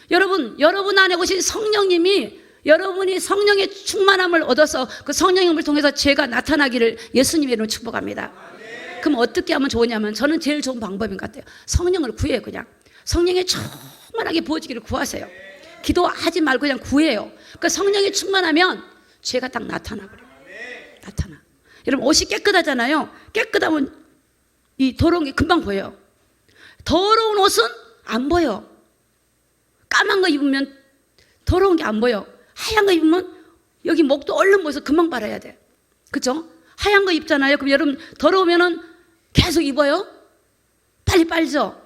여러분 안에 오신 성령님이, 여러분이 성령의 충만함을 얻어서 그 성령님을 통해서 죄가 나타나기를 예수님의 이름으로 축복합니다. 그럼 어떻게 하면 좋으냐면, 저는 제일 좋은 방법인 것 같아요. 성령을 구해요. 그냥 성령의 충만하게 부어지기를 구하세요. 기도하지 말고 그냥 구해요. 그 성령이 충만하면 죄가 딱 나타나버려요. 나타나. 여러분, 옷이 깨끗하잖아요. 깨끗하면 이 더러운 게 금방 보여요. 더러운 옷은 안 보여. 까만 거 입으면 더러운 게 안 보여. 하얀 거 입으면 여기 목도 얼른 보여서 금방 빨아야 돼. 그죠? 하얀 거 입잖아요. 그럼 여러분 더러우면은 계속 입어요? 빨리 빨죠?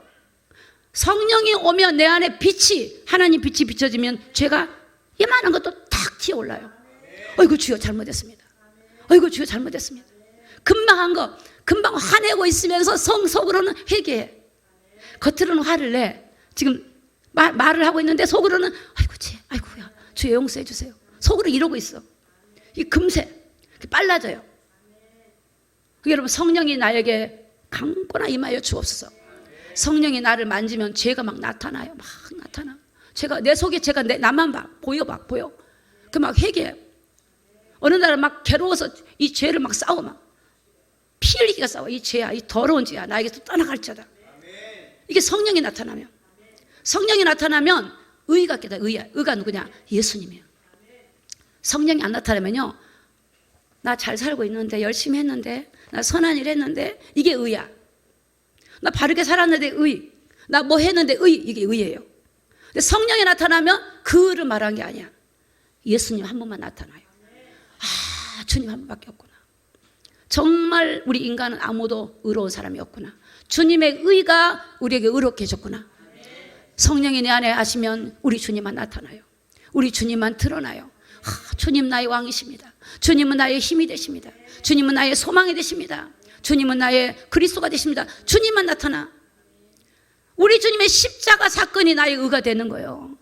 성령이 오면 내 안에 빛이, 하나님 빛이 비춰지면 죄가 이만한 것도 탁 튀어올라요. 어이구 주여 잘못했습니다. 어이구 주여 잘못했습니다. 금방 한 거, 금방 화내고 있으면서 속으로는 회개해. 겉으로는 화를 내. 지금 말을 하고 있는데 속으로는 아이고야 주여 용서해 주세요. 속으로 이러고 있어. 이 금세 빨라져요. 여러분, 성령이 나에게 강권하 임하여 주옵소서. 성령이 나를 만지면 죄가 막 나타나요. 막 나타나. 내 속에 죄가 나만 보여. 그 막 회개해. 어느 날은 막 괴로워서 이 죄를 막 싸워. 막 피 흘리기가 싸워. 이 죄야, 이 더러운 죄야, 나에게서 떠나갈지어다. 이게 성령이 나타나면, 의가 깨다. 의가 누구냐? 예수님이에요. 성령이 안 나타나면요, 나 잘 살고 있는데, 열심히 했는데, 나 선한 일 했는데, 이게 의야. 나 바르게 살았는데 의, 나 뭐 했는데 이게 의예요. 근데 성령이 나타나면 그 의를 말한 게 아니야. 예수님 한 분만 나타나요. 아, 주님 한 분밖에 없구나. 정말 우리 인간은 아무도 의로운 사람이 없구나. 주님의 의가 우리에게 의롭게 해줬구나. 성령이 내 안에 하시면 우리 주님만 나타나요. 우리 주님만 드러나요. 주님 나의 왕이십니다. 주님은 나의 힘이 되십니다. 주님은 나의 소망이 되십니다. 주님은 나의 그리스도가 되십니다. 주님만 나타나. 우리 주님의 십자가 사건이 나의 의가 되는 거예요.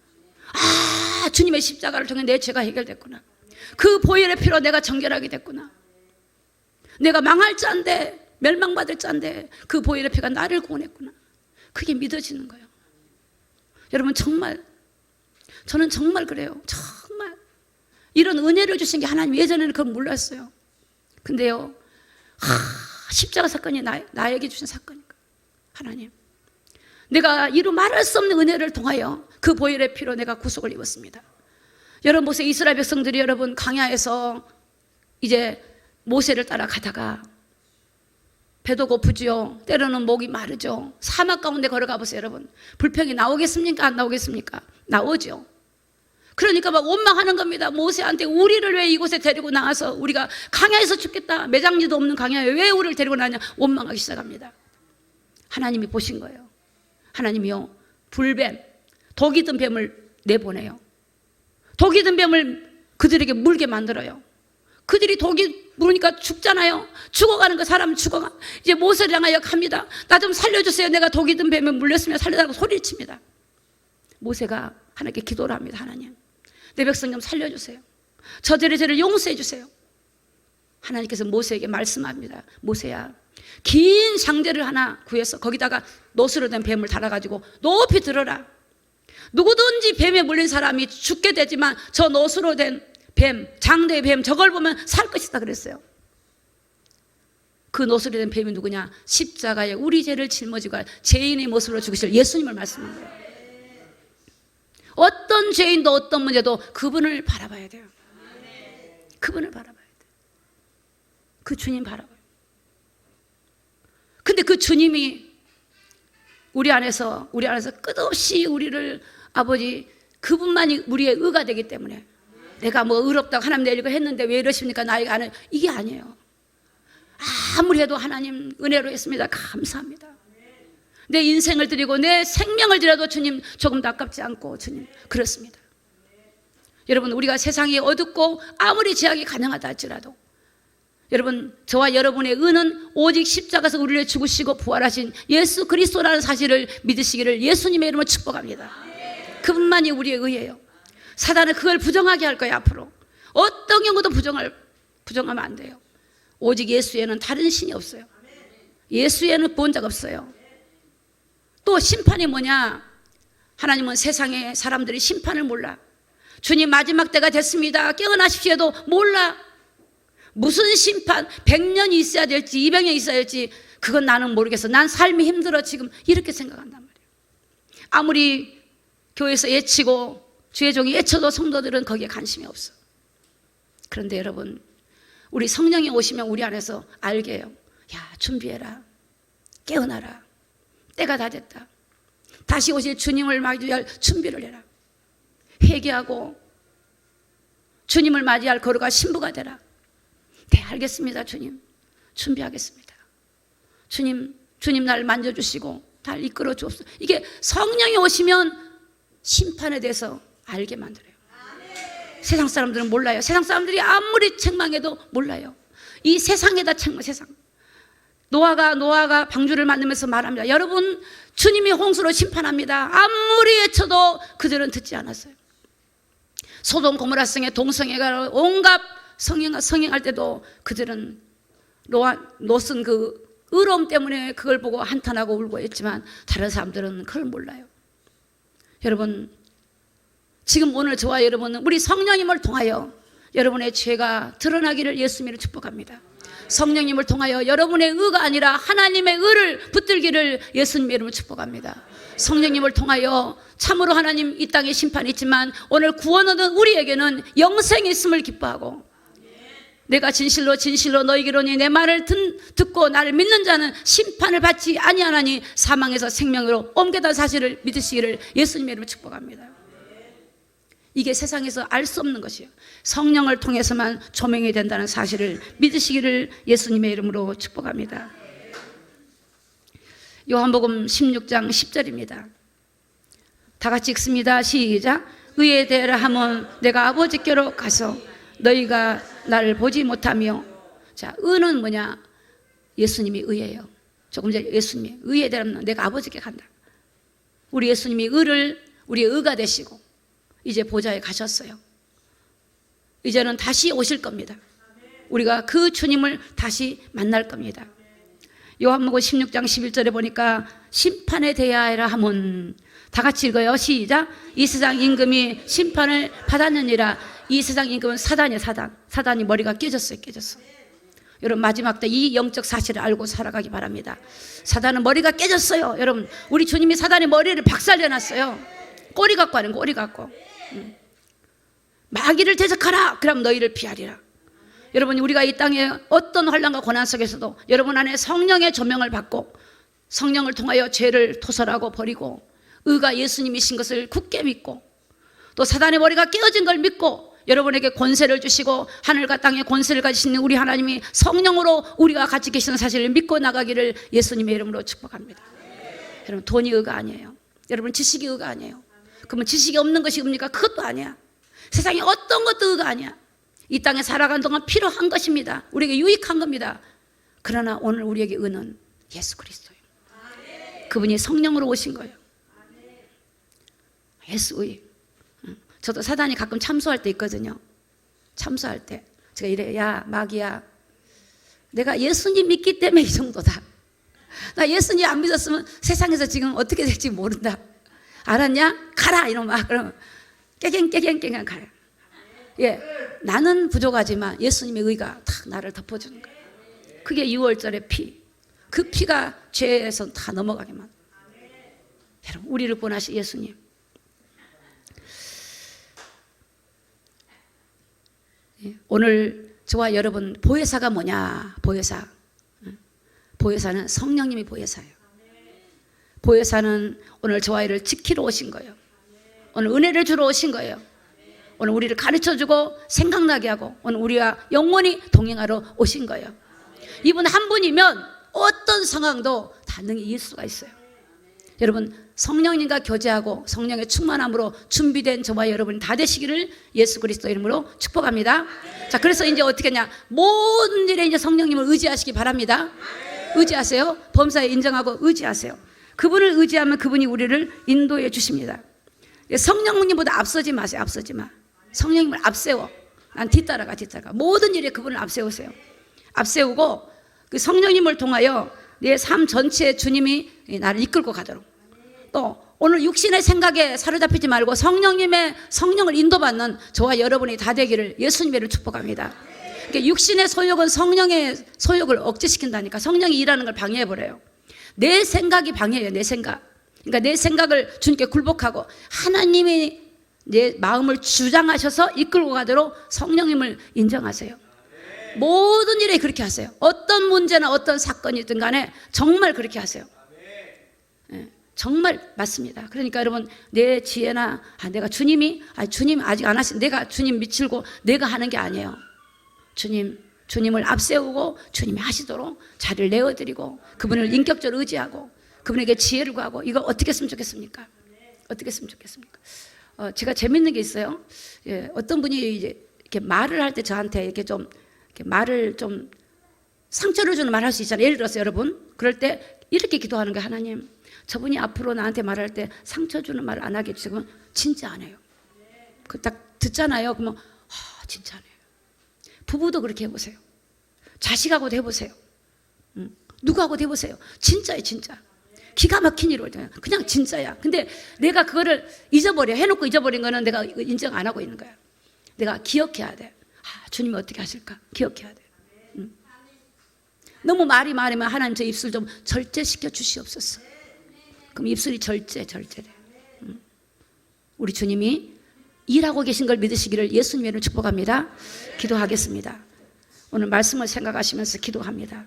아, 주님의 십자가를 통해 내 죄가 해결됐구나. 그 보혈의 피로 내가 정결하게 됐구나. 내가 망할 자인데, 멸망받을 자인데 그 보혈의 피가 나를 구원했구나. 그게 믿어지는 거예요. 여러분, 저는 정말 그래요. 정말 이런 은혜를 주신 게 하나님, 예전에는 그걸 몰랐어요. 근데요, 십자가 사건이 나에게 주신 사건이니까, 하나님, 내가 이루 말할 수 없는 은혜를 통하여 그 보혈의 피로 내가 구속을 입었습니다. 여러분 보세요. 이스라엘 백성들이 여러분 광야에서 이제 모세를 따라가다가 배도 고프죠. 때로는 목이 마르죠. 사막 가운데 걸어가 보세요. 여러분, 불평이 나오겠습니까? 안 나오겠습니까? 나오죠. 그러니까 막 원망하는 겁니다. 모세한테 우리를 왜 이곳에 데리고 나와서, 우리가 광야에서 죽겠다, 매장지도 없는 광야에 왜 우리를 데리고 나왔냐, 원망하기 시작합니다. 하나님이 보신 거예요. 하나님이요, 불뱀, 독이 든 뱀을 내보내요. 독이 든 뱀을 그들에게 물게 만들어요. 그들이 독이 물으니까 죽잖아요. 죽어가는 거, 사람 죽어가. 이제 모세를 향하여 갑니다. 나 좀 살려주세요. 내가 독이 든 뱀에 물렸으면 살려달라고 소리를 칩니다. 모세가 하나님께 기도를 합니다. 하나님, 내 백성 좀 살려주세요. 저들의 죄를 용서해 주세요. 하나님께서 모세에게 말씀합니다. 모세야, 긴 상대를 하나 구해서 거기다가 노스로 된 뱀을 달아가지고 높이 들어라. 누구든지 뱀에 물린 사람이 죽게 되지만 저 노스로 된 뱀, 장대의 뱀, 저걸 보면 살 것이다 그랬어요. 그 노스로 된 뱀이 누구냐? 십자가에 우리 죄를 짊어지고 죄인의 모습으로 죽으실 예수님을 말씀한 거예요. 어떤 죄인도 어떤 문제도 그분을 바라봐야 돼요. 그분을 바라봐야 돼요. 그 주님 바라봐요. 근데 그 주님이 우리 안에서 끝없이 우리를, 아버지, 그분만이 우리의 의가 되기 때문에, 내가 뭐 의롭다고 하나님 내리고 했는데 왜 이러십니까? 나에게 안 해요. 이게 아니에요. 아무리 해도 하나님 은혜로 했습니다. 감사합니다. 내 인생을 드리고 내 생명을 드려도 주님 조금도 아깝지 않고, 주님 그렇습니다. 여러분, 우리가 세상이 어둡고 아무리 제약이 가능하다 할지라도, 여러분, 저와 여러분의 의는 오직 십자가에서 우리를 죽으시고 부활하신 예수 그리스도라는 사실을 믿으시기를 예수님의 이름으로 축복합니다. 그분만이 우리의 의예요. 사단은 그걸 부정하게 할 거예요. 앞으로 어떤 경우도 부정하면 안 돼요. 오직 예수에는 다른 신이 없어요. 예수에는 구원자가 없어요. 또 심판이 뭐냐? 하나님은 세상의 사람들이 심판을 몰라. 주님 마지막 때가 됐습니다, 깨어나십시오도 몰라. 무슨 심판, 100년이 있어야 될지 200년이 있어야 될지 그건 나는 모르겠어. 난 삶이 힘들어 지금, 이렇게 생각한단 말이에요. 아무리 교회에서 예치고 주의 종이 예쳐도 성도들은 거기에 관심이 없어. 그런데 여러분, 우리 성령이 오시면 우리 안에서 알게 해요. 야, 준비해라, 깨어나라, 때가 다 됐다. 다시 오실 주님을 맞이할 준비를 해라. 회개하고 주님을 맞이할 거룩한 신부가 되라. 네, 알겠습니다. 주님, 준비하겠습니다. 주님 날 만져주시고 날 이끌어 주옵소서. 이게 성령이 오시면 심판에 대해서 알게 만들어요. 세상 사람들은 몰라요. 세상 사람들이 아무리 책망해도 몰라요. 이 세상에다 책망, 세상. 노아가 방주를 만들면서 말합니다. 여러분, 주님이 홍수로 심판합니다. 아무리 외쳐도 그들은 듣지 않았어요. 소돔 고모라 성에 동성애가 온갖 성행할 때도 그들은 롯은 그 의로움 때문에 그걸 보고 한탄하고 울고 했지만 다른 사람들은 그걸 몰라요. 여러분, 지금 오늘 저와 여러분은 우리 성령님을 통하여 여러분의 죄가 드러나기를 예수님으로 축복합니다. 성령님을 통하여 여러분의 의가 아니라 하나님의 의를 붙들기를 예수님의 이름으로 축복합니다. 성령님을 통하여 참으로 하나님 이 땅에 심판이 있지만 오늘 구원 얻은 우리에게는 영생이 있음을 기뻐하고, 내가 진실로 너희에게로니 내 말을 듣고 나를 믿는 자는 심판을 받지 아니하나니 사망에서 생명으로 옮겨다 사실을 믿으시기를 예수님의 이름으로 축복합니다. 이게 세상에서 알 수 없는 것이에요. 성령을 통해서만 조명이 된다는 사실을 믿으시기를 예수님의 이름으로 축복합니다. 요한복음 16장 10절입니다. 다 같이 읽습니다. 시작. 의에 대하여 하면 내가 아버지께로 가서 너희가 나를 보지 못하며. 자, 의는 뭐냐? 예수님이 의예요. 조금 전에 예수님이 의에 대하면 내가 아버지께 간다. 우리 예수님이 의를 우리의 의가 되시고 이제 보좌에 가셨어요. 이제는 다시 오실 겁니다. 우리가 그 주님을 다시 만날 겁니다. 요한복음 16장 11절에 보니까 심판에 대하여라 하면, 다 같이 읽어요. 시작. 이 세상 임금이 심판을 받았느니라. 이 세상 임금은 사단이에요. 사단이 머리가 깨졌어요. 여러분, 마지막 때 이 영적 사실을 알고 살아가기 바랍니다. 사단은 머리가 깨졌어요. 여러분, 우리 주님이 사단의 머리를 박살내놨어요. 꼬리 갖고 하는 꼬리 갖고. 마귀를 대적하라. 그럼 너희를 피하리라. 여러분, 우리가 이 땅에 어떤 환난과 고난 속에서도 여러분 안에 성령의 조명을 받고 성령을 통하여 죄를 토설하고 버리고 의가 예수님이신 것을 굳게 믿고 또 사단의 머리가 깨어진 걸 믿고 여러분에게 권세를 주시고 하늘과 땅의 권세를 가지시는 우리 하나님이 성령으로 우리가 같이 계시는 사실을 믿고 나가기를 예수님의 이름으로 축복합니다. 여러분, 돈이 의가 아니에요. 여러분, 지식이 의가 아니에요. 그러면 지식이 없는 것이 의입니까? 그것도 아니야. 세상에 어떤 것도 의가 아니야. 이 땅에 살아가는 동안 필요한 것입니다. 우리에게 유익한 겁니다. 그러나 오늘 우리에게 의는 예수 그리스도예요. 그분이 성령으로 오신 거예요. 예수의. 저도 사단이 가끔 참소할 때 있거든요. 참소할 때 제가 이래요. 야, 마귀야, 내가 예수님 믿기 때문에 이 정도다. 나 예수님 안 믿었으면 세상에서 지금 어떻게 될지 모른다. 알았냐? 가라! 이러면 막 그러면 깨갱 가요. 예, 나는 부족하지만 예수님의 의가 탁 나를 덮어주는 거예요. 그게 6월절의 피. 그 피가 죄에서 다 넘어가게만. 여러분, 우리를 구원하신 예수님. 예, 오늘 저와 여러분 보혜사가 뭐냐? 보혜사는 성령님이 보혜사예요. 보혜사는 오늘 저와 이를 지키러 오신 거예요. 오늘 은혜를 주러 오신 거예요. 오늘 우리를 가르쳐주고 생각나게 하고 오늘 우리와 영원히 동행하러 오신 거예요. 이분 한 분이면 어떤 상황도 다 능히 이길 수가 있어요. 여러분, 성령님과 교제하고 성령의 충만함으로 준비된 저와 여러분 다 되시기를 예수 그리스도 이름으로 축복합니다. 자, 그래서 이제 어떻게 하냐? 모든 일에 이제 성령님을 의지하시기 바랍니다. 의지하세요. 범사에 인정하고 의지하세요. 그분을 의지하면 그분이 우리를 인도해 주십니다. 성령님보다 앞서지 마세요. 앞서지 마. 성령님을 앞세워. 난 뒤따라가. 모든 일에 그분을 앞세우세요. 앞세우고 그 성령님을 통하여 내 삶 전체에 주님이 나를 이끌고 가도록. 또 오늘 육신의 생각에 사로잡히지 말고 성령을 인도받는 저와 여러분이 다 되기를 예수님의 축복합니다. 그러니까 육신의 소욕은 성령의 소욕을 억제시킨다니까. 성령이 일하는 걸 방해해버려요. 내 생각이 방해해요. 내 생각. 그러니까 내 생각을 주님께 굴복하고 하나님이 내 마음을 주장하셔서 이끌고 가도록 성령님을 인정하세요. 모든 일에 그렇게 하세요. 어떤 문제나 어떤 사건이든 간에 정말 그렇게 하세요. 정말 맞습니다. 그러니까 여러분, 내 지혜나 내가 주님 아직 안 하신, 내가 주님 미치고 내가 하는 게 아니에요. 주님을 앞세우고 주님이 하시도록 자리를 내어드리고 그분을 인격적으로 의지하고 그분에게 지혜를 구하고, 이거 어떻게 했으면 좋겠습니까? 어떻게 했으면 좋겠습니까? 제가 재밌는 게 있어요. 어떤 분이 이제 이렇게 말을 할 때 저한테 이렇게 말을 좀 상처를 주는 말 할 수 있잖아요. 예를 들어서 여러분, 그럴 때 이렇게 기도하는 거예요. 하나님, 저분이 앞으로 나한테 말할 때 상처 주는 말 안 하게 해주시고. 진짜 안 해요. 그 딱 듣잖아요. 그러면 진짜 안 해요. 부부도 그렇게 해보세요. 자식하고도 해보세요. 누구하고도 해보세요. 진짜예요, 진짜. 기가 막힌 일을 그냥 진짜야. 근데 내가 그거를 해놓고 잊어버린 거는 내가 인정 안 하고 있는 거야. 내가 기억해야 돼. 주님이 어떻게 하실까? 기억해야 돼. 너무 말이 많으면 하나님 저 입술 좀 절제시켜 주시옵소서. 그럼 입술이 절제돼. 우리 주님이 일하고 계신 걸 믿으시기를 예수님의 이름으로 축복합니다. 기도하겠습니다. 오늘 말씀을 생각하시면서 기도합니다.